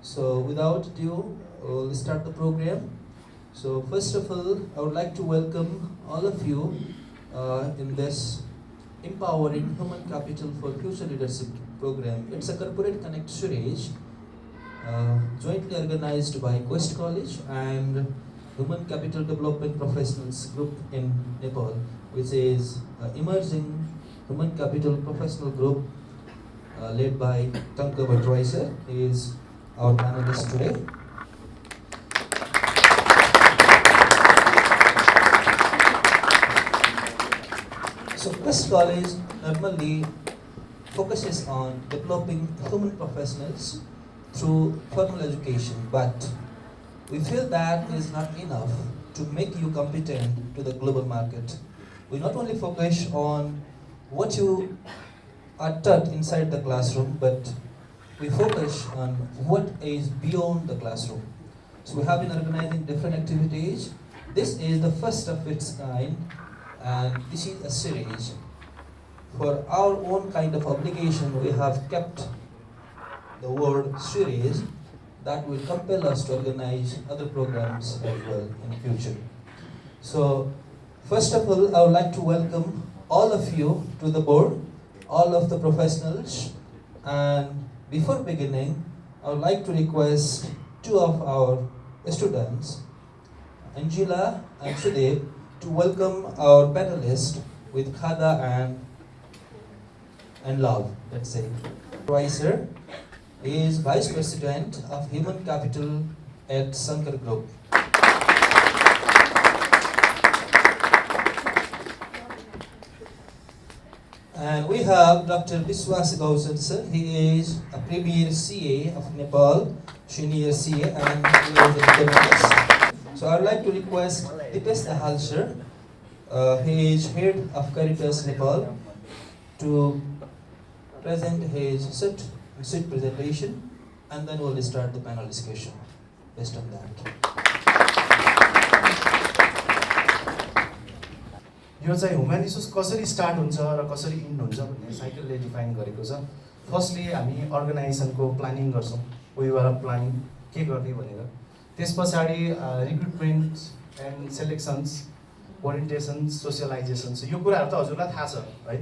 So without ado, we'll start the program. So first of all, I would like to welcome all of you in this Empowering Human Capital for Future Leadership program. It's a corporate connect series jointly organized by Quest College and Human Capital Development Professionals Group in Nepal, which is emerging Human Capital Professional Group led by Tanka Bhattwaiser. He is our panelist today. So Quest College normally focuses on developing human professionals through formal education, but we feel that is not enough to make you competent to the global market. We not only focus on what you are taught inside the classroom, but we focus on what is beyond the classroom. So we have been organizing different activities. This is the first of its kind, and this is a series. For our own kind of obligation, we have kept the word series that will compel us to organize other programs as well in the future. So, first of all, I would like to welcome all of you to the board, all of the professionals, and before beginning, I would like to request two of our students, Angela and Sudeep, to welcome our panelists with Khada and love, let's say. Advisor is Vice President of Human Capital at Sankar Group. And we have Dr. Biswas Gausad sir. He is a premier CA of Nepal, senior CA, and he is an economist. So I would like to request Dipesh Dahal sir. He is head of Caritas Nepal to present his sit presentation, and then we'll start the panel discussion based on that. यो चाहिँ humanities कसरी start हुन्छ र कसरी end हुन्छ भन्ने साइकलले define गरेको छ। फर्स्टली हामी अर्गनाइजेसनको प्लानिङ गर्छौँ, वी आर प्लानिङ के गर्ने भनेर। त्यस पछाडि रिक्रुटमेन्ट एन्ड सेलेक्सन्स, ओरिएन्टेसन्स, सोसियलाइजेसन्स, यो कुराहरू त हजुरलाई थाहा छ है?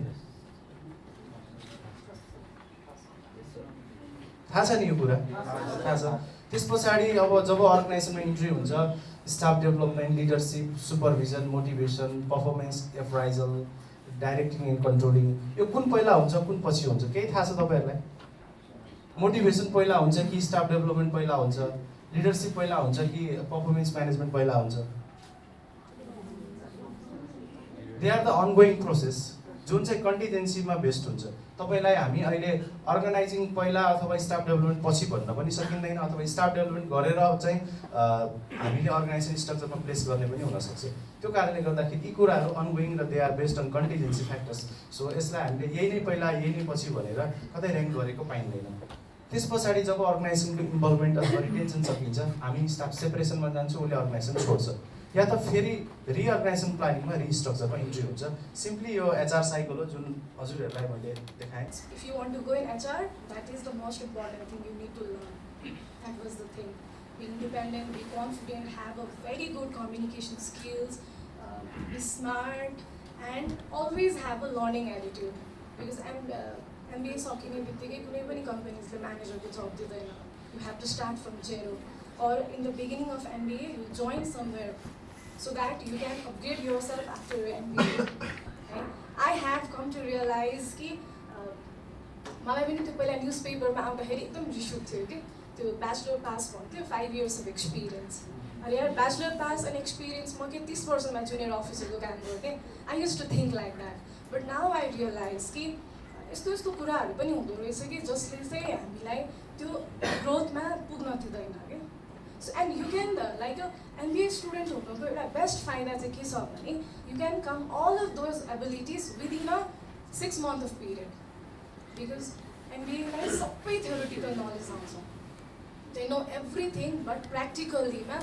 थाहा छ नि यो कुरा? थाहा छ। त्यस पछाडि अब जब अर्गनाइजेसनमा इन्ट्री हुन्छ, staff development, leadership, supervision, motivation, performance appraisal, directing and controlling, यो कुन पहिला हुन्छ कुन पछि हुन्छ केही थाहा छ तपाईँहरूलाई? मोटिभेसन पहिला हुन्छ कि स्टाफ डेभलपमेन्ट पहिला हुन्छ, लिडरसिप पहिला हुन्छ कि पर्फर्मेन्स म्यानेजमेन्ट पहिला हुन्छ? They are the ongoing process जुन चाहिँ कन्टिजेन्सीमा बेस्ड हुन्छ। तपाईँलाई हामी अहिले अर्गनाइजिङ पहिला अथवा स्टाफ डेभलपमेन्ट पछि भन्न पनि सकिँदैन, अथवा स्टाफ डेभलपमेन्ट गरेर चाहिँ हामीले अर्गनाइजेसन स्ट्रक्चरमा प्लेस गर्ने पनि हुनसक्छ। त्यो कारणले गर्दाखेरि यी कुराहरू अनगोइङ र they are based on contingency factors. So यसलाई हामीले यही नै पहिला यही नै पछि भनेर कतै ऱ्याङ्क गरेको पाइँदैन। त्यस पछाडि जब अर्गनाइजेसनको इन्भल्भमेन्ट अथवा रिटेन्सन सकिन्छ, हामी स्टाफ सेपरेसनमा जान्छौँ, उसले अर्गनाइजेसन छोड्छ, या त फेरि रिअर्गनाइजेसन प्लानिङमा रिस्ट्रक्चरमा इन्ट्री हुन्छ। सिम्पली यो एचआर साइकल हो जुन हजुरहरूलाई मैले देखाएँ। If you want to go in HR, that is the most important thing you need to learn. That was the thing. Be independent, be confident, have a very good communication skills, be smart, and always have a learning attitude. Because MBA सकिने बित्तिकै कुनै पनि कम्पनीजले म्यानेजरको जब दिँदैन. You have to start from zero. Or in the beginning of MBA, you join somewhere so that you can upgrade yourself after your MBA. Right? I have come to realize कि मलाई पनि त्यो पहिला न्युजपेपरमा आउँदाखेरि एकदम रिस उठ्थ्यो कि त्यो ब्याचलर पास भन्थ्यो 5 years of experience. अनि यार ब्याचलर पास एन्ड एक्सपिरियन्स म के 30 वर्षमा जुनियर अफिसरको काम गर्थेँ. I used to think like that, but now I realise कि यस्तो यस्तो कुराहरू पनि हुँदो रहेछ कि जसले चाहिँ हामीलाई त्यो ग्रोथमा पुग्न दिँदैन क्या। So and you can like a MBA student हुनुको एउटा बेस्ट फाइदा चाहिँ के छ भने you can come all of those abilities within a 6 month of period. Because MBAलाई सबै थ्योरिटिकल नलेज आउँछ, दे नो एभ्रिथिङ, बट प्र्याक्टिकल्लीमा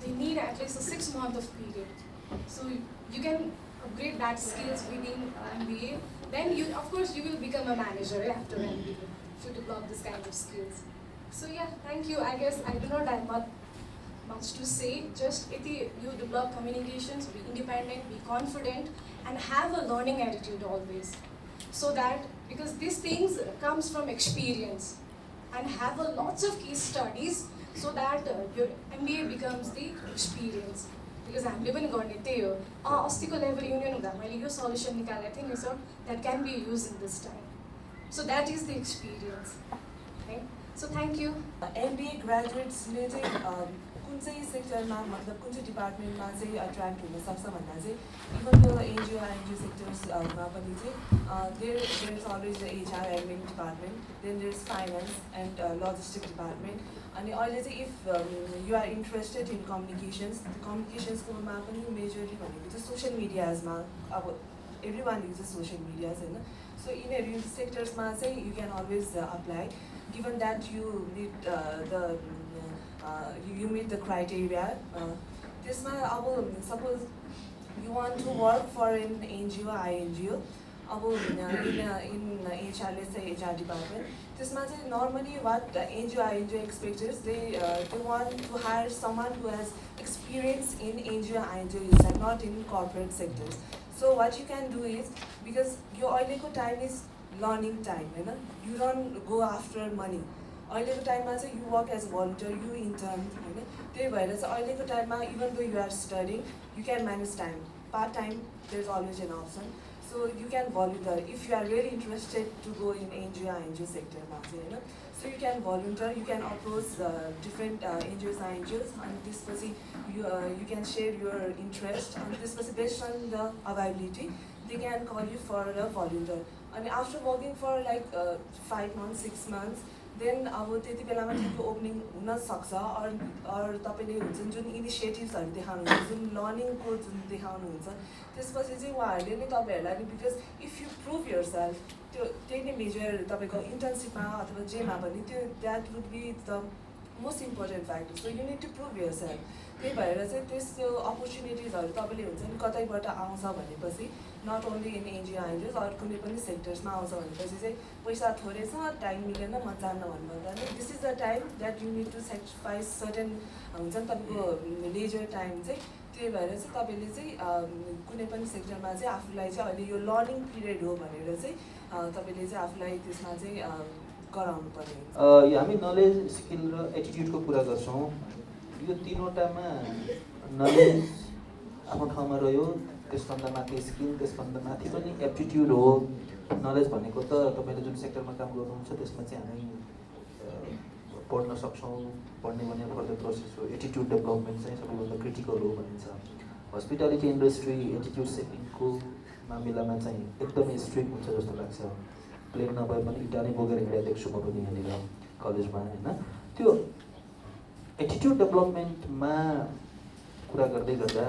they need at least a 6 month of period. So you can upgrade that skills within MBA, then you, of course, you will become a manager after MBA if you develop this kind of skills. So yeah, thank you. I guess I do not have much to say. Just if you develop communications, be independent, be confident, and have a learning attitude always. So that because these things comes from experience, and have a lots of case studies so that your MBA becomes the experience. Because हामीले पनि गर्ने त्यही हो अस्तिको level union हुँदा मैले यो solution निकालेको थिएँ नि sir that can be use in this time so that is the experience है सो थ्याङ्क यू MBA ग्रेजुएट्सले चाहिँ कुन चाहिँ सेक्टरमा मतलब कुन चाहिँ डिपार्टमेन्टमा चाहिँ अट्र्याक्ट हुनसक्छ भन्दा चाहिँ इभन द एनजिओ आइएनजिओ सेक्टर्समा पनि चाहिँ there is always the HR admin department then there is finance and logistic department अनि अहिले चाहिँ if you are interested in कम्युनिकेसन्सकोमा पनि मेजरली भनेको चाहिँ सोसियल मिडियाजमा अब every one uses social medias होइन सो यिनीहरू सेक्टर्समा चाहिँ you can always apply given that you meet you meet the criteria. त्यसमा अब suppose you want to work for an NGO, INGO, अब in HR, let's say HR department. त्यसमा चाहिँ normally what NGO, INGO expectors they want to hire someone who has experience in NGO, INGO side, not in corporate sectors. So what you can do is because your अहिलेको time is learning time, you don't go after money. अहिलेको टाइममा चाहिँ you work as a volunteer, you intern, होइन त्यही भएर चाहिँ अहिलेको टाइममा even though you are studying, you can manage time. Part time, there's always an option. So you can volunteer if you are really interested to go in NGO, INGO sector. So you can volunteer, you can approach different NGOs, INGOs, and this you can share your interest, and this based on the availability, they can call you for a volunteer. And after working for like 5 months, 6 months, then अब त्यति बेलामा ठिकको opening हुनसक्छ अरू तपाईँले हुन्छ जुन इनिसिएटिभ्सहरू देखाउनुहुन्छ जुन लर्निङको जुन देखाउनुहुन्छ त्यसपछि चाहिँ उहाँहरूले नै तपाईँहरूलाई नि because if you prove yourself त्यो त्यही नै मेजर तपाईँको इन्टर्नसिपमा अथवा जेमा पनि त्यो that would be the most important factor so you need to prove yourself त्यही भएर चाहिँ त्यस्तो अपर्च्युनिटिजहरू तपाईँले हुन्छ नि कतैबाट आउँछ भनेपछि नट ओन्ली इन एनजिओ आइन्जिओस अरू कुनै पनि सेक्टर्समा आउँछ भनेपछि चाहिँ पैसा थोरै छ टाइम मिलेन म जान्न भन्नुभन्दा नि this is the time that you need to sacrifice certain हुन्छ नि तपाईँको लेजर टाइम चाहिँ त्यही भएर चाहिँ तपाईँले चाहिँ कुनै पनि सेक्टरमा चाहिँ आफूलाई चाहिँ अहिले यो लर्निङ पिरियड हो भनेर चाहिँ तपाईँले चाहिँ आफूलाई त्यसमा चाहिँ गराउनु पर्ने हामी नलेज स्किल र एटिट्युडको कुरा गर्छौँ यो तिनवटामा नलेज आफ्नो ठाउँमा रह्यो त्यसभन्दा माथि स्किल त्यसभन्दा माथि पनि एप्टिट्युड हो नलेज भनेको त तपाईँले जुन सेक्टरमा काम गर्नुहुन्छ त्यसमा चाहिँ हामी पढ्न सक्छौँ पढ्ने भने फर्दर प्रोसेस हो एटिट्युड डेभलपमेन्ट चाहिँ सबैभन्दा क्रिटिकल हो भनिन्छ हस्पिटालिटी इन्डस्ट्री एटिट्युड सेटिङको मामिलामा चाहिँ एकदमै स्ट्रिक्ट हुन्छ जस्तो लाग्छ प्लेन नभए पनि इँटा नै बोकेर हिँडेर देख्छु म पनि यहाँनिर कलेजमा होइन त्यो एटिट्युड डेभलपमेन्टमा कुरा गर्दै गर्दा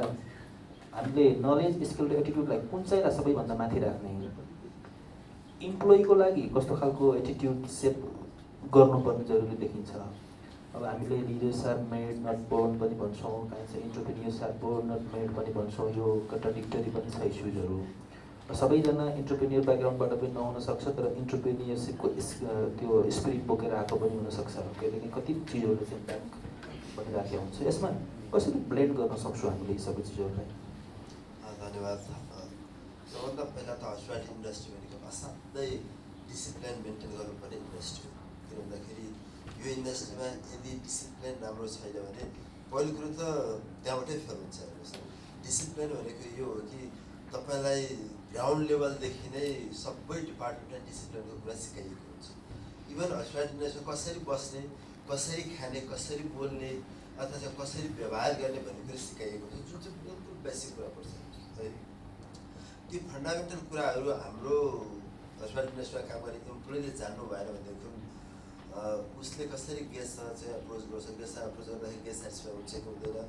हामीले नलेज स्किल र एटिट्युडलाई कुन चाहिँलाई सबैभन्दा माथि राख्ने इम्प्लोइको लागि कस्तो खालको एटिट्युड सेप गर्नुपर्ने जरुरी देखिन्छ अब हामीले leaders are made not born पनि भन्छौँ कहाँ चाहिँ entrepreneurs are born not made पनि भन्छौँ यो कन्ट्राडिक्टरी पनि छ इस्युजहरू सबैजना इन्टरप्रेन्योर ब्याकग्राउन्डबाट पनि नहुनसक्छ तर इन्टरप्रेन्योरसिपको त्यो स्पिरिट बोकेर आएको पनि हुनसक्छ कहिलेकाहीँ कति चिजहरूले चाहिँ ब्याक बनिराखेको हुन्छ यसमा कसरी ब्लेन्ड गर्न सक्छौँ हामीले यी सबै चिजहरूलाई धन्यवाद सबभन्दा पहिला त हस्पिटालिटी इन्डस्ट्री भनेको असाध्यै डिसिप्लिन मेन्टेन गर्नुपर्ने इन्डस्ट्री हो किन भन्दाखेरि यो इन्डस्ट्रीमा यदि डिसिप्लिन राम्रो छैन भने पहिलो कुरो त त्यहाँबाटै फेल हुन्छ हेर्नुहोस् डिसिप्लिन भनेको यो हो कि तपाईँलाई ग्राउन्ड लेभलदेखि नै सबै डिपार्टमेन्टमा डिसिप्लिनको कुरा सिकाइएको हुन्छ इभन हस्पिटालिटी इन्डस्ट्रीमा कसरी बस्ने कसरी खाने कसरी बोल्ने अथवा चाहिँ कसरी व्यवहार गर्ने भन्ने कुरा सिकाइएको हुन्छ जुन चाहिँ बिल्कुल बेसिक कुरा पर्छ है ती फन्डामेन्टल कुराहरू हाम्रो हस्पिटालिटी इन्डस्ट्रीमा काम गर्ने इम्प्लोइले जान्नु भएन भनेदेखि उसले कसरी गेस्टसँग चाहिँ एप्रोच गर्छ गेस्टसँग एप्रोच गर्दाखेरि गेस्ट सेटिस्फाई हुन्छ कि हुँदैन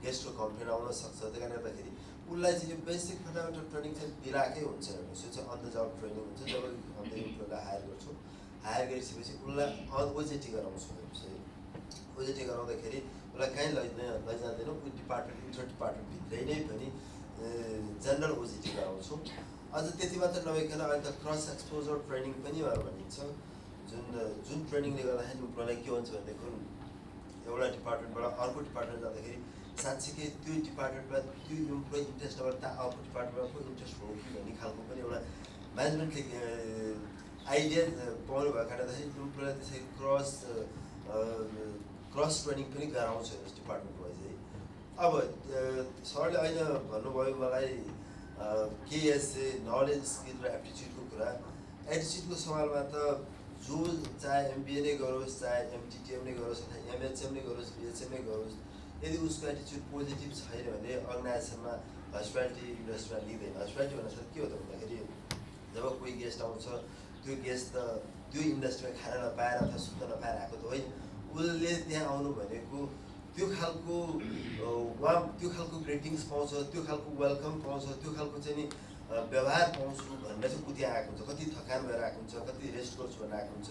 गेस्टको कम्प्लेन आउन सक्छ त्यही कारणले गर्दाखेरि उसलाई चाहिँ यो बेसिक फन्डामेन्टल ट्रेनिङ चाहिँ दिइराकै हुन्छ हेर्नुहोस् यो चाहिँ अन द जब ट्रेनिङ हुन्छ जब हामीले इम्प्लोइलाई हायर गर्छौँ हायर गरिसकेपछि उसलाई ओजेटी गराउँछौँ हेर्नुहोस् है ओजेटी गराउँदाखेरि उसलाई कहीँ लैजाँदैनौँ ऊ डिपार्टमेन्ट इन्टर डिपार्टमेन्टभित्रै नै पनि जेनरल ओजेटी गराउँछौँ अझ त्यति मात्र नभइकन अहिले त क्रस एक्सपोजर ट्रेनिङ पनि भनिन्छ जुन ट्रेनिङले गर्दाखेरि इम्प्लोइलाई के हुन्छ भनेदेखि एउटा डिपार्टमेन्टबाट अर्को डिपार्टमेन्ट जाँदाखेरि साँच्चीकै त्यो डिपार्टमेन्टमा त्यो इम्प्लोइ इन्ट्रेस्ट नभएर अर्को डिपार्टमेन्टमा को इन्ट्रेस्ट हो कि भन्ने खालको पनि एउटा म्यानेजमेन्टले आइडिया पाउनु भएको कारणले इम्प्लोइलाई त्यसै क्रस ट्रेनिङ पनि गराउँछ यस डिपार्टमेन्ट वाइज है। अब सरले अहिले भन्नुभयो मलाई के यस नलेज स्किल र एप्टिच्युडको कुरा। एटिच्युडको सवालमा त जो चाहे एमबिए नै गरोस्, चाहे एमटिटिएम नै गरोस्, अथवा एमएचएम नै गरोस्, बिएचएम नै गरोस्, यदि उसको एटिच्युड पोजिटिभ छैन भने अर्गनाइजेसनमा हस्पिटालिटी इन्डस्ट्रीमा लिँदैन। हस्पिटालिटी भन्नासाथ के हो त भन्दाखेरि जब कोही गेस्ट आउँछ त्यो गेस्ट त त्यो इन्डस्ट्रीमा खाना नपाएर अथवा सुत्न नपाएर आएको त होइन, उसले त्यहाँ आउनु भनेको त्यो खालको ग्रिटिङ्स पाउँछ, त्यो खालको वेलकम पाउँछ, त्यो खालको चाहिँ नि व्यवहार पाउँछु भनेर चाहिँ ऊ त्यहाँ आएको हुन्छ। कति थकान भएर आएको हुन्छ, कति रेस्ट गर्छु भनेर आएको हुन्छ।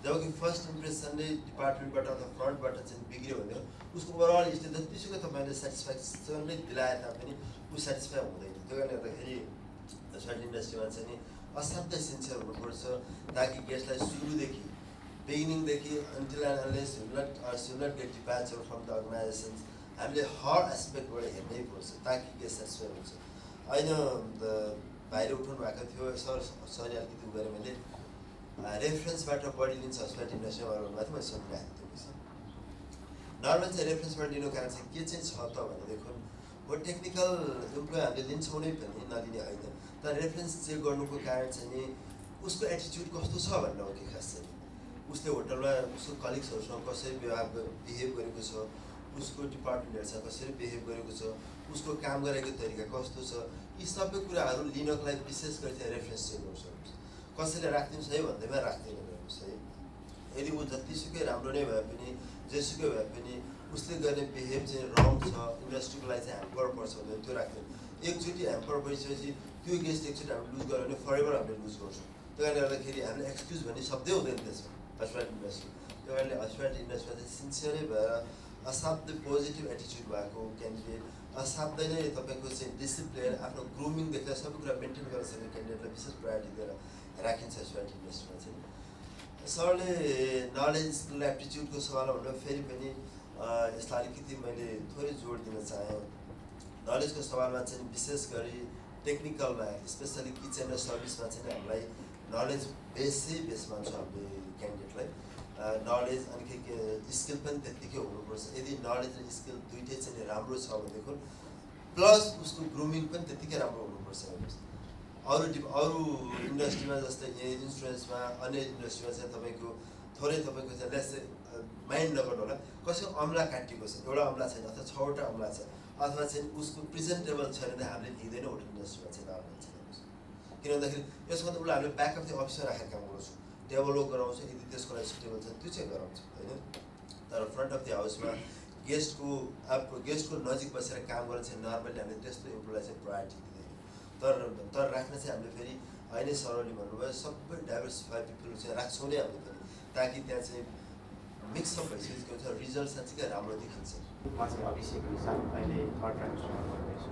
जबकि फर्स्ट इम्प्रेसन नै डिपार्टमेन्टबाट अथवा फ्रन्टबाट चाहिँ बिग्रियो भने उसको ओभरअल स्टेज जतिसुकै तपाईँले सेटिस्फ्याक्सन नै दिलाए तापनि ऊ सेटिस्फाई हुँदैन। त्यो कारणले गर्दाखेरि हस्पिटल इन्डस्ट्रीमा चाहिँ नि असाध्यै सिन्सियर हुनुपर्छ ताकि गेस्टलाई सुरुदेखि बिगिनिङदेखि until end unless should not get departure from the organisations हामीले हर एस्पेक्टबाट हेर्नै पर्छ ताकि गेस्ट सेटिस्फाई हुन्छ। अहिले बाहिर उठाउनु भएको थियो सरी अलिकति उ गरेँ मैले रेफरेन्सबाट बढी लिन्छ हस्पिटल इन्डस्ट्रीमा भन्नुभएको थियो, मैले सुनिरहेको थिएँ विषय। नर्मल चाहिँ रेफरेन्सबाट लिनु कारण चाहिँ के चाहिँ छ त भनेदेखि हो टेक्निकल इम्प्लोइ हामीले लिन्छौँ नै पनि नलिने होइन, तर रेफरेन्स चेक गर्नुको कारण चाहिँ नि उसको एटिच्युड कस्तो छ भनेर हो कि खास चाहिँ उसले होटलमा उसको कलिग्सहरूसँग कसरी बिहेभ गरेको छ, उसको डिपार्टमेन्टहरूसँग कसरी बिहेभ गरेको छ, उसको काम गरेको तरिका कस्तो छ, यी सबै कुराहरू लिनको लागि विशेष गरी चाहिँ रेफरेन्स चेक गर्नु सक्नुहुन्छ। कसैले राखिदिनुहोस् है भन्दैमा राख्दैन गर्नुहोस् है। यदि ऊ जतिसुकै राम्रो नै भए पनि जेसुकै भए पनि उसले गर्ने बिहेभ चाहिँ रङ छ, इन्डस्ट्रीको लागि चाहिँ ह्याम्पर पर्छ भने त्यो राख्दैन। एकचोटि ह्याम्पर भइसकेपछि त्यो गेस्ट एकचोटि हामीले लुज गऱ्यो भने फरेभर हामीले लुज गर्छौँ। त्यो कारणले गर्दाखेरि हामीले एक्सक्युज भन्ने शब्दै हुँदैन त्यसमा हस्पिटल इन्डस्ट्री। त्यो कारणले हस्पिटल इन्डस्ट्रीमा चाहिँ सिन्सियरै भएर असाध्यै पोजिटिभ एटिच्युड भएको क्यान्डिडेट, असाध्यै नै तपाईँको चाहिँ डिसिप्लिन आफ्नो ग्रुमिङदेखि सबै कुरा मेन्टेन गर्न सक्ने क्यान्डिडेटलाई विशेष प्रायोरिटी दिएर राखिन्छ हस्पिटल इन्डस्ट्रीमा चाहिँ। सरले नलेज स्किल एप्टिच्युडको सवाल भन्दा फेरि पनि यसलाई अलिकति मैले थोरै जोड दिन चाहेँ। नलेजको सवालमा चाहिँ विशेष गरी टेक्निकलमा स्पेसली किचन र सर्भिसमा चाहिँ हामीलाई नलेज बेसमा छ हामीले क्यान्डिडेटलाई नलेज अनि के स्किल पनि त्यत्तिकै हुनुपर्छ। यदि नलेज र स्किल दुइटै चाहिँ राम्रो छ भनेदेखि प्लस उसको ग्रुमिङ पनि त्यत्तिकै राम्रो हुनुपर्छ। अरू इन्डस्ट्रीमा जस्तै इन्सुरेन्समा अन्य इन्डस्ट्रीमा चाहिँ तपाईँको थोरै तपाईँको चाहिँ लेस माइन्ड नगर्नु होला, कसैको अम्ला काटिएको छ, एउटा अम्ला छैन अथवा 6वटा अम्ला छ, अथवा चाहिँ उसको प्रेजेन्टेबल छैन भने हामीले लिँदैन होटल इन्डस्ट्रीमा चाहिँ नर्मल चाहिँ। किन भन्दाखेरि यसमा त उसलाई हामीले ब्याकअप चाहिँ अफिसमा राखेर काम गर्छौँ, डेभलप गराउँछौँ, यदि त्यसको लागि सुटेबल छ त्यो चाहिँ गराउँछौँ होइन। तर फ्रन्ट अफ द हाउसमा गेस्टको नजिक बसेर काम गर्न चाहिँ नर्मली हामीले त्यस्तो इम्प्लोइलाई चाहिँ प्रायोरिटी दिँदैन। तर राख्न चाहिँ हामीले फेरि अहिले सरले भन्नुभयो सबै डाइभर्सिफाइड पिपल चाहिँ राख्छौँ नै हामीले पनि, ताकि त्यहाँ चाहिँ मिक्सअप भइसकेपछि के हुन्छ रिजल्ट साँच्चीकै राम्रो देखिन्छ। म चाहिँ अभिषेक रिसाल अहिले 3rd ट्राइमेस्टरमा गर्दैछु।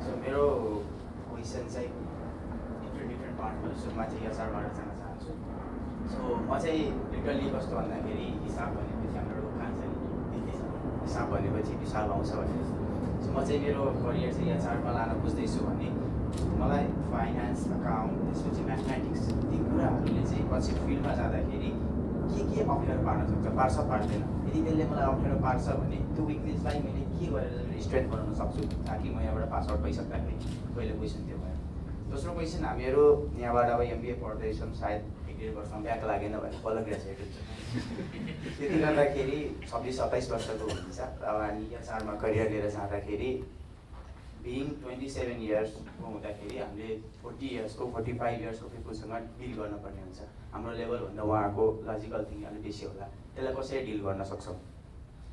सो मेरो क्वेसन चाहिँ डिफ्रेन्ट पार्टमा सुरुमा चाहिँ एचआरबाट जान चाहन्छु। सो म चाहिँ लिटरली कस्तो भन्दाखेरि हिसाब भनेपछि हाम्रो खान्छ नि हिसाब भनेपछि विशाल आउँछ भने सो म चाहिँ मेरो करियर चाहिँ एचआरमा लान खोज्दैछु भने मलाई फाइनेन्स अकाउन्ट त्यसपछि म्याथमेटिक्स ती कुराहरूले चाहिँ पछि फिल्डमा जाँदाखेरि के अप्ठ्यारो पार्छ पार्दैन। यदि त्यसले मलाई अप्ठ्यारो पार्छ भने त्यो विकनेसलाई मैले के गरेर स्ट्रेन्थ बनाउन सक्छु ताकि म यहाँबाट पास आउट भइसक्दाखेरि पहिलो क्वेसन त्यो भयो। दोस्रो क्वेसन हामीहरू यहाँबाट अब एमबिए पढ्दैछौँ, सायद 1-1.5 वर्षमा ब्याक लागेन भने बल्ल ग्रेजुएट हुन्छ। त्यति गर्दाखेरि 26-27 वर्षको हुन्छ र हामी एचआरमा करियर लिएर जाँदाखेरि बिङ 27 इयर्सको हुँदाखेरि हामीले 40 इयर्सको 45 इयर्सको पिपुलसँग डिल गर्नुपर्ने हुन्छ। हाम्रो लेभलभन्दा उहाँको लजिकल थिङ्किङ अलिक बेसी होला, त्यसलाई कसरी डिल गर्न सक्छौँ।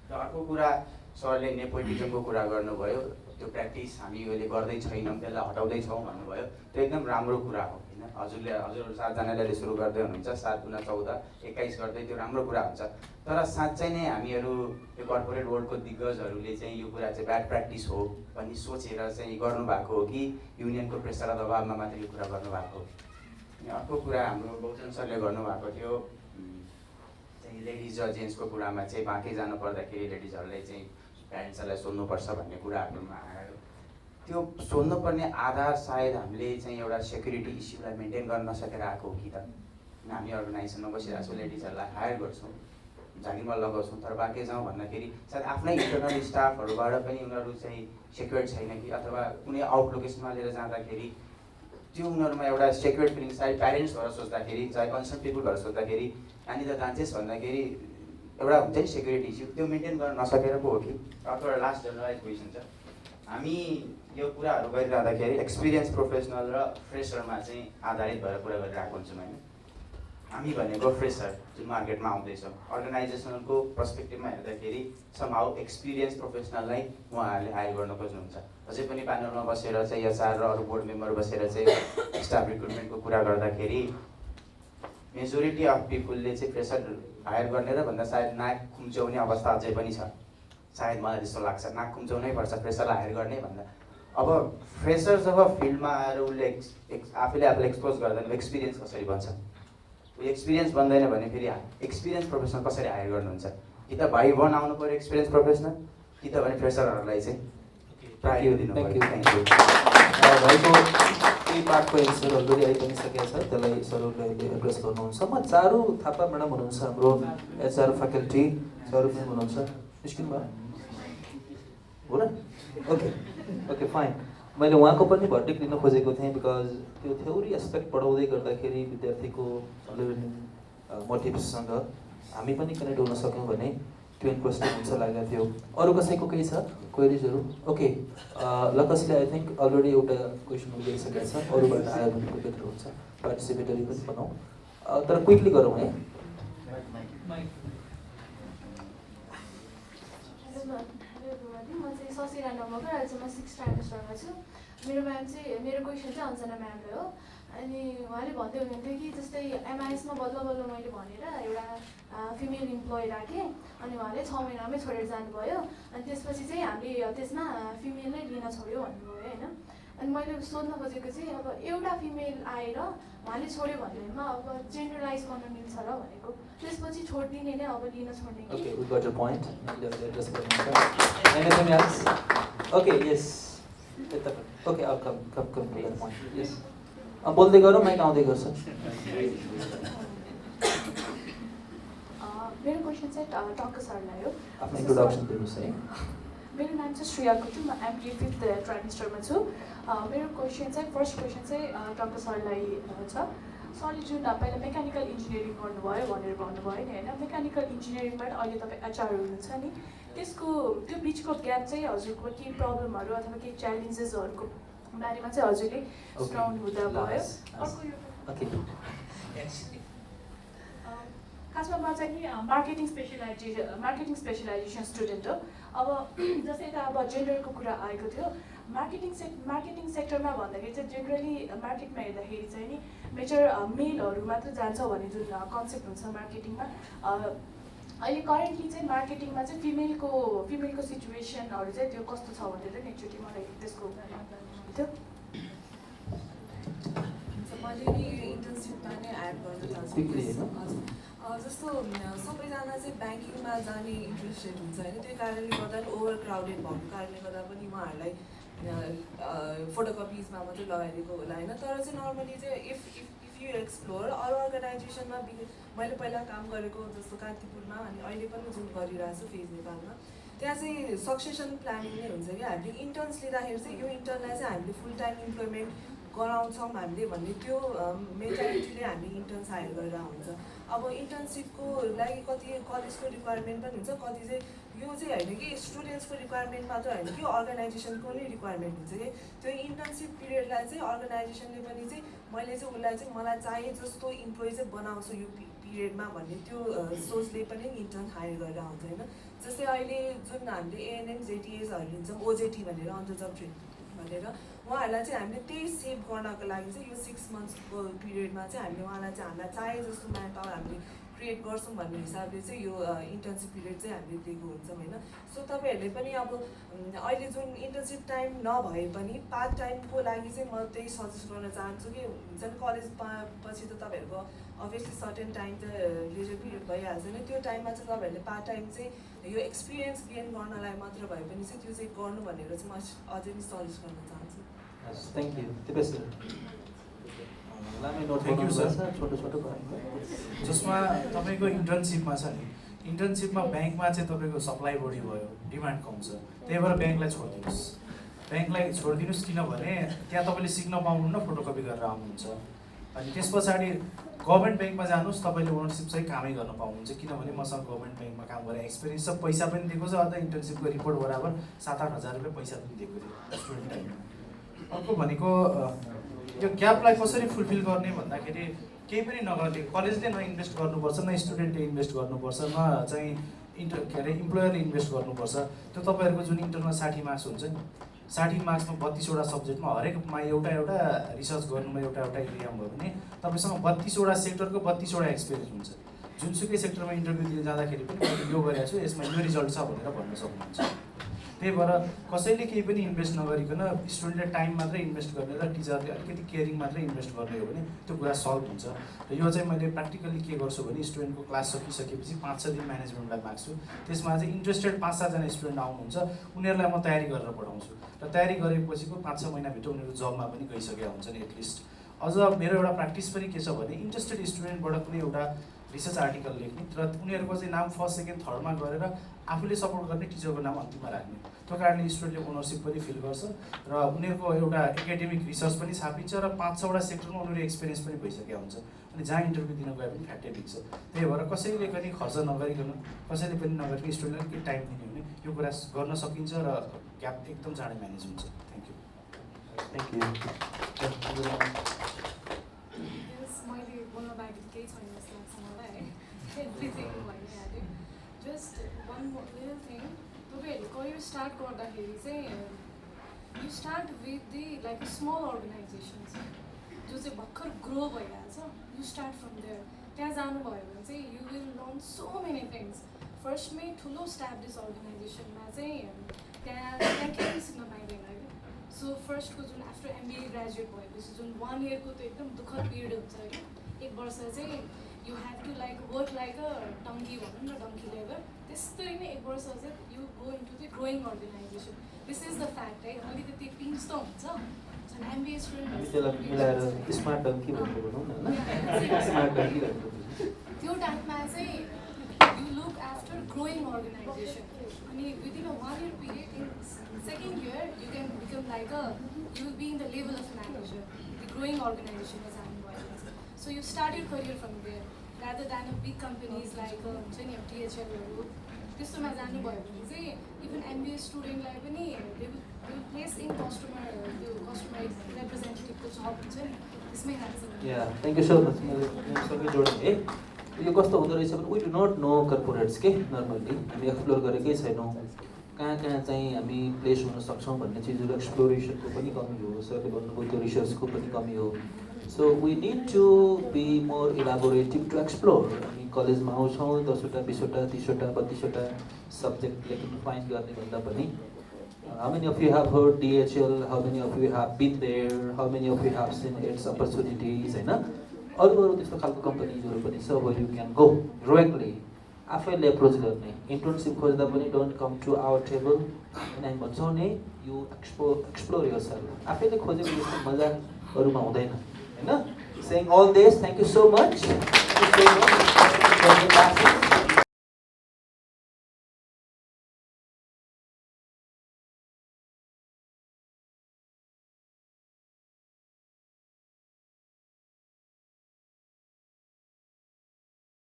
र अर्को कुरा सरले नेपोटिजमको कुरा गर्नुभयो, त्यो प्र्याक्टिस हामी अहिले गर्दै छैनौँ त्यसलाई हटाउँदैछौँ भन्नुभयो, त्यो एकदम राम्रो कुरा हो होइन। हजुरहरू 7जनाले सुरु गर्दै हुनुहुन्छ, 7 गुणा 14 21 गर्दै त्यो राम्रो कुरा हुन्छ। तर साँच्चै नै हामीहरू यो कर्पोरेट वर्ल्डको दिग्गजहरूले चाहिँ यो कुरा चाहिँ ब्याड प्र्याक्टिस हो भन्ने सोचेर चाहिँ गर्नुभएको हो कि युनियनको प्रेसर र दबावमा मात्रै यो कुरा गर्नुभएको हो। अनि अर्को कुरा हाम्रो बहुजन सरले गर्नुभएको थियो चाहिँ लेडिज र जेन्ट्सको कुरामा चाहिँ बाँकी जानु पर्दाखेरि लेडिजहरूलाई चाहिँ प्यारेन्ट्सहरूलाई सोध्नुपर्छ भन्ने कुराहरूमा आयो। त्यो सोध्नुपर्ने आधार सायद हामीले चाहिँ एउटा सेक्युरिटी इस्युलाई मेन्टेन गर्न नसकेर आएको हो कि त। हामी अर्गनाइजेसनमा बसिरहेको छौँ, लेडिजहरूलाई हायर गर्छौँ, जागिरमा लगाउँछौँ, तर बाँकी जाउँ भन्दाखेरि सायद आफ्नै इन्टरनल स्टाफहरूबाट पनि उनीहरू चाहिँ सेक्युर्ड छैन कि, अथवा कुनै आउट लोकेसनमा लिएर जाँदाखेरि त्यो उनीहरूमा एउटा सेक्युर्ड फिलिङ सायद प्यारेन्ट्स भएर सोच्दाखेरि, चाहे कन्सर्न पिपुल भएर सोच्दाखेरि नानी त जान्छेस् भन्दाखेरि एउटा हुन्छ नि सेक्युरिटी इस्यु, त्यो मेन्टेन गर्न नसकेर पो हो कि। अर्को एउटा लास्ट जनरलाइज क्वेसन छ, हामी यो कुराहरू गरिरहँदाखेरि एक्सपिरियन्स प्रोफेसनल र फ्रेसरमा चाहिँ आधारित भएर कुरा गरिरहेको हुन्छौँ होइन। हामी भनेको फ्रेसर जुन मार्केटमा आउँदैछ, अर्गनाइजेसनलको पर्सपेक्टिभमा हेर्दाखेरि समहाउ एक्सपिरियन्स प्रोफेसनललाई उहाँहरूले हायर गर्न खोज्नुहुन्छ। अझै पनि प्यानलमा बसेर चाहिँ एचआर र अरू बोर्ड मेम्बर बसेर चाहिँ स्टाफ रिक्रुटमेन्टको कुरा गर्दाखेरि मेजोरिटी अफ पिपुलले चाहिँ फ्रेसर हायर गर्ने र भन्दा सायद नाक खुम्च्याउने अवस्था अझै पनि छ। सायद मलाई त्यस्तो लाग्छ, नाक खुम्च्याउनै पर्छ फ्रेसरलाई हायर गर्ने भन्दा। अब फ्रेसर जब फिल्डमा आएर उसले आफूले एक्सपोज गर्दैन, एक्सपिरियन्स कसरी बन्छ? एक्सपिरियन्स बन्दैन भने फेरि एक्सपिरियन्स प्रोफेसनल कसरी हायर गर्नुहुन्छ? कि त बाई वन आउनु पऱ्यो एक्सपिरियन्स प्रोफेसनल, कि त भने फ्रेसरहरूलाई चाहिँ प्रायोरिटी दिनु पऱ्यो। Thank you. भाइको केही पार्टको एन्सर अलरेडी आइ पनि सकेको छ, त्यसलाई सरहरूले एड्रेस गर्नुहुन्छ। म चारु थापा म्याडम हुनुहुन्छ हाम्रो एचआर फ्याकल्टी, चारु म्याम हुनुहुन्छ, निस्किनु भयो हो र? Okay okay fine. मैले उहाँको पनि भर्डिक्ट लिन खोजेको थिएँ, बिकज त्यो थ्योरी एस्पेक्ट पढाउँदै गर्दाखेरि विद्यार्थीको मोटिभ्ससँग हामी पनि कनेक्ट हुन सक्यौँ भने त्यो इन्ट्रेस्टिङ हुन्छ लागेको थियो। अरू कसैको केही छ क्वेरिजहरू? ओके, लकसले आई थिङ्क अलरेडी एउटा क्वेसन उठाइसकेको छ, अरूबाट आयो भने बेटर हुन्छ, पार्टिसिपेटरी पनि बनाऊ, तर क्विकली गरौँ है। म चाहिँ ससिरा नम्बरको, अहिले चाहिँ म 6th सेमेस्टरमा छु। मेरो क्वेसन चाहिँ अन्जना म्यामले हो। अनि उहाँले भन्दै हुनुहुन्थ्यो कि जस्तै एमआइएसमा बल्ल बल्ल मैले भनेर एउटा फिमेल इम्प्लोइ राखेँ, अनि उहाँले 6 महिनामै छोडेर जानुभयो। अनि त्यसपछि चाहिँ हामीले त्यसमा फिमेलै लिन छोड्यो भन्नुभयो होइन। अनि मैले सोध्न खोजेको चाहिँ अब एउटा फिमेल आएर उहाँले छोड्यो भन्दैमा अब जेनरलाइज गर्न मिल्छ र भनेको, त्यसपछि छोडिदिने नै अब लिन छोड्ने कि? Okay, we got your point. Anything else? Okay, yes. Okay, I'll come to that point. Yes. बोल्दै गरौँ, माइक आउँदै गर्छ। मेरो क्वेसन चाहिँ टक्क सरलाई हो। आफ्नो इन्ट्रोडक्सन दिनुहोस् है। मेरो नाम चाहिँ श्रेया कुटु, म एमबी 5th ट्राइमेस्टरमा छु। मेरो क्वेसन चाहिँ फर्स्ट क्वेसन चाहिँ टक्क सरलाई छ। सरले जुन पहिला मेकानिकल इन्जिनियरिङ गर्नुभयो भनेर भन्नुभयो नि होइन, मेकानिकल इन्जिनियरिङबाट अहिले तपाईँ एचआर हुनुहुन्छ नि, त्यो बिचको ग्याप चाहिँ हजुरको केही प्रब्लमहरू अथवा केही च्यालेन्जेसहरूको बारेमा चाहिँ हजुरले सुनाउनु हुँदा भयो। अर्को खासमा म चाहिँ मार्केटिङ स्पेसलाइजेसन स्टुडेन्ट हो। अब जस्तै त अब जेन्डरको कुरा आएको थियो, मार्केटिङ सेक्टरमा भन्दाखेरि चाहिँ जेनरली मार्केटमा हेर्दाखेरि चाहिँ नि मेजर मेलहरू मात्र जान्छ भन्ने जुन कन्सेप्ट हुन्छ मार्केटिङमा। अहिले करेन्टली चाहिँ मार्केटिङमा चाहिँ फिमेलको सिचुएसनहरू चाहिँ त्यो कस्तो छ भनेर नि एकचोटि मलाई त्यसको बारेमा थियो। मैले नि इन्टर्नसिपमा नै एड गर्न चाहन्छु। जस्तो सबैजना चाहिँ ब्याङ्किङमा जाने इन्ट्रेस्टेड हुन्छ होइन, त्यो कारणले गर्दा ओभर क्राउडेड भएको कारणले गर्दा पनि उहाँहरूलाई फोटोकपिजमा मात्रै लगाइदिएको होला होइन। तर चाहिँ नर्मली चाहिँ इफ यु एक्सप्लोर अरू अर्गनाइजेसनमा मैले पहिला काम गरेको जस्तो कान्तिपुरमा अनि अहिले पनि जुन गरिरहेको छु फेज नेपालमा, त्यहाँ चाहिँ सक्सेसन प्लानिङ नै हुन्छ कि हामीले इन्टर्न्स लिँदाखेरि चाहिँ यो इन्टर्नलाई चाहिँ हामीले फुल टाइम इम्प्लोइमेन्ट गराउँछौँ हामीले भन्ने त्यो मेन्टालिटीले हामी इन्टर्न्स हायर गरेर हुन्छ। अब इन्टर्नसिपको लागि कति कलेजको रिक्वायरमेन्ट पनि हुन्छ, कति चाहिँ यो चाहिँ होइन कि स्टुडेन्ट्सको रिक्वायरमेन्ट मात्र होइन कि अर्गनाइजेसनको नै रिक्वायरमेन्ट हुन्छ कि त्यो इन्टर्नसिप पिरियडलाई चाहिँ अर्गनाइजेसनले पनि चाहिँ मैले चाहिँ उसलाई चाहिँ मलाई चाहिए जस्तो इम्प्लोइ चाहिँ बनाउँछु यो पिरियडमा भन्ने त्यो सोचले पनि इन्टर्न हायर गरेर आउँछ होइन। जस्तै अहिले जुन हामीले एएनएम जेटिएसहरू लिन्छौँ, ओजेटी भनेर अन द जब ट्रेनिङ भनेर, उहाँहरूलाई चाहिँ हामीले त्यही सेभ गर्नको लागि चाहिँ यो 6 मन्थ्सको पिरियडमा चाहिँ हामीले उहाँलाई चाहिँ हामीलाई चाहे जस्तो म्यान पावर हामीले क्रिएट गर्छौँ भन्ने हिसाबले चाहिँ यो इन्टर्नसिप पिरियड चाहिँ हामीले दिएको हुन्छौँ होइन। सो तपाईँहरूले पनि अब अहिले जुन इन्टर्नसिप टाइम नभए पनि पार्ट टाइमको लागि चाहिँ म त्यही सजेस्ट गर्न चाहन्छु कि हुन्छ नि कलेज पछि त तपाईँहरूको अभियसली सर्टेन टाइम त लेजर पिरियड भइहाल्छ नि, त्यो टाइममा चाहिँ तपाईँहरूले पार्ट टाइम चाहिँ यो एक्सपिरियन्स गेन गर्नलाई मात्र भए पनि चाहिँ त्यो चाहिँ गर्नु भनेर चाहिँ म अझै नि सजेस्ट गर्न चाहन्छु। Thank you. दिपेश सर, लामै नोट Thank you, बनाउनु sir. भएको छ, छोटो छोटो कुरा। जसमा तपाईँको इन्टर्नसिपमा छ नि, इन्टर्नसिपमा ब्याङ्कमा चाहिँ तपाईँको सप्लाई बढी भयो, डिमान्ड कम छ, त्यही भएर ब्याङ्कलाई छोडिदिनुहोस्। ब्याङ्कलाई छोडिदिनुहोस् किनभने त्यहाँ तपाईँले सिक्न पाउनुहुन्न, फोटोकपी गरेर आउनुहुन्छ। अनि त्यस पछाडि गभर्मेन्ट ब्याङ्कमा जानुहोस्, तपाईँले ओनरसिप चाहिँ कामै गर्न पाउनुहुन्छ, किनभने मसँग गभर्मेन्ट ब्याङ्कमा काम गरेर एक्सपिरियन्स छ, पैसा पनि दिएको छ, अन्त इन्टर्नसिपको रिपोर्ट बराबर 7-8 हजार रुपियाँ पैसा पनि दिएको थियो स्टुडेन्ट टाइममा। अर्को भनेको यो ग्यापलाई कसरी फुलफिल गर्ने भन्दाखेरि केही पनि नगर्ने, कलेजले न इन्भेस्ट गर्नुपर्छ, न स्टुडेन्टले इन्भेस्ट गर्नुपर्छ, न चाहिँ इम्प्लोयरले इन्भेस्ट गर्नुपर्छ। त्यो तपाईँहरूको जुन इन्टरमा 60 मार्क्स हुन्छ नि, 60 मार्क्समा 32वटा सब्जेक्टमा हरेकमा एउटा रिसर्च गर्नुमा एउटा इक्जाम भयो भने तपाईँसँग 32वटा सेक्टरको 32वटा एक्सपिरियन्स हुन्छ। जुनसुकै सेक्टरमा इन्टरभ्यू दिन जाँदाखेरि पनि मैले यो गरेको छु, यसमा यो रिजल्ट छ भनेर भन्न सक्नुहुन्छ। त्यही भएर कसैले केही पनि इन्भेस्ट नगरिकन स्टुडेन्टले टाइम मात्रै इन्भेस्ट गर्ने र टिचरले अलिकति केयरिङ मात्रै इन्भेस्ट गर्ने हो भने त्यो कुरा सल्भ हुन्छ। र यो चाहिँ मैले प्र्याक्टिकली के गर्छु भने स्टुडेन्टको क्लास सकिसकेपछि 5-6 दिन म्यानेजमेन्टलाई माग्छु, त्यसमा चाहिँ इन्ट्रेस्टेड 5-7जना स्टुडेन्ट आउनुहुन्छ, उनीहरूलाई म तयारी गरेर पठाउँछु र तयारी गरेपछिको 5-6 महिनाभित्र उनीहरू जबमा पनि गइसकेका हुन्छन् एटलिस्ट। अझ मेरो एउटा प्र्याक्टिस पनि के छ भने इन्ट्रेस्टेड स्टुडेन्टबाट कुनै एउटा रिसर्च आर्टिकल लेख्ने र उनीहरूको चाहिँ नाम फर्स्ट सेकेन्ड थर्डमा गरेर आफूले सपोर्ट गर्ने टिचरको नाम अन्तिममा राख्ने। त्यो कारणले स्टुडेन्टले ओनरसिप पनि फिल गर्छ र उनीहरूको एउटा एकाडेमिक रिसर्च पनि छापिन्छ र 5-6वटा सेक्टरमा उनीहरू एक्सपिरियन्स पनि भइसकेको हुन्छ। अनि जहाँ इन्टरभ्यू दिन गए पनि फ्याट्टै बिग्छ। त्यही भएर कसैले पनि खर्च नगरिकन, कसैले पनि नगरिकन स्टुडेन्टलाई केही टाइम दिने भने यो कुरा गर्न सकिन्छ र ग्याप एकदम चाँडै म्यानेज हुन्छ। Thank you. Thank you. मैले बोल्न बाँकी केही छैन जस्तो लाग्छ मलाई, एभ्रिथिङ भनिहाल्यो। जस्ट वान लिटल थिङ, तपाईँहरूले करियर स्टार्ट गर्दाखेरि चाहिँ you start with the like small organisations जो चाहिँ भर्खर ग्रो भइहाल्छ, यु स्टार्ट फ्रम देयर। त्यहाँ जानुभयो भने चाहिँ you will learn so many things. फर्स्टमै ठुलो स्ट्याब्लिस अर्गनाइजेसनमा चाहिँ त्यहाँ केही पनि सिक्न पाइँदैन कि। सो फर्स्टको जुन आफ्टर MBA ग्रेजुएट भएपछि जुन 1 इयरको त्यो एकदम दुःखद पिरियड हुन्छ होइन, 1 वर्ष चाहिँ you have to like work like a donkey भनौँ न, डङ्की लेबर। त्यस्तै नै 1 वर्ष चाहिँ you go into the growing organisation. This is the fact है। अलिकति पिन्च त हुन्छ, झन् MBA हामी त्यसलाई मिलाएर स्मार्ट डङ्की भनेर भनौँ न, होइन? स्मार्ट डङ्की भनेर त्यो टाइममा चाहिँ you look after growing organisation. अनि within a 1 year period in second year you can become like a you will be in the level of manager the growing अर्गनाइजेसनमा जानुभयो। So you start your career from there rather than a big companies like हुन्छ नि DHLहरू, त्यस्तोमा जानुभयो भने चाहिँ even MBA स्टुडेन्टलाई पनि they will place in customer, त्यो कस्टमर रिप्रेजेन्टेटिभको जब हुन्छ नि त्यसमै लाग्छ। Yeah thank you so much. मैले सबै जोडेँ है। यो कस्तो हुँदो रहेछ भने we do not know corporates के नर्मल्ली हामी एक्सप्लोर गरेकै छैनौँ। कहाँ चाहिँ हामी प्लेस हुन सक्छौँ भन्ने चिजहरू एक्सप्लोरेसनको पनि कमी हो, सरले भन्नुभयो त्यो रिसर्चको पनि कमी हो। So we need to be more elaborative to explore. हामी कलेजमा आउँछौँ 10वटा 20वटा 30वटा 32वटा सब्जेक्ट लेख्नु फाइन्ड गर्ने भन्दा पनि how many of you have heard DHL, how many of you have been there, how many of you have seen its opportunities, होइन? अरू त्यस्तो खालको कम्पनीजहरू पनि छ where you can go directly, आफैले एप्रोच गर्ने। इन्टर्नसिप खोज्दा पनि don't come to our table, होइन? हामी भन्छौँ नि यु एक्सप्लोर योरसेल्फ। आफैले खोजेको जस्तो मजा अरूमा हुँदैन, होइन? Saying all this, thank you so much.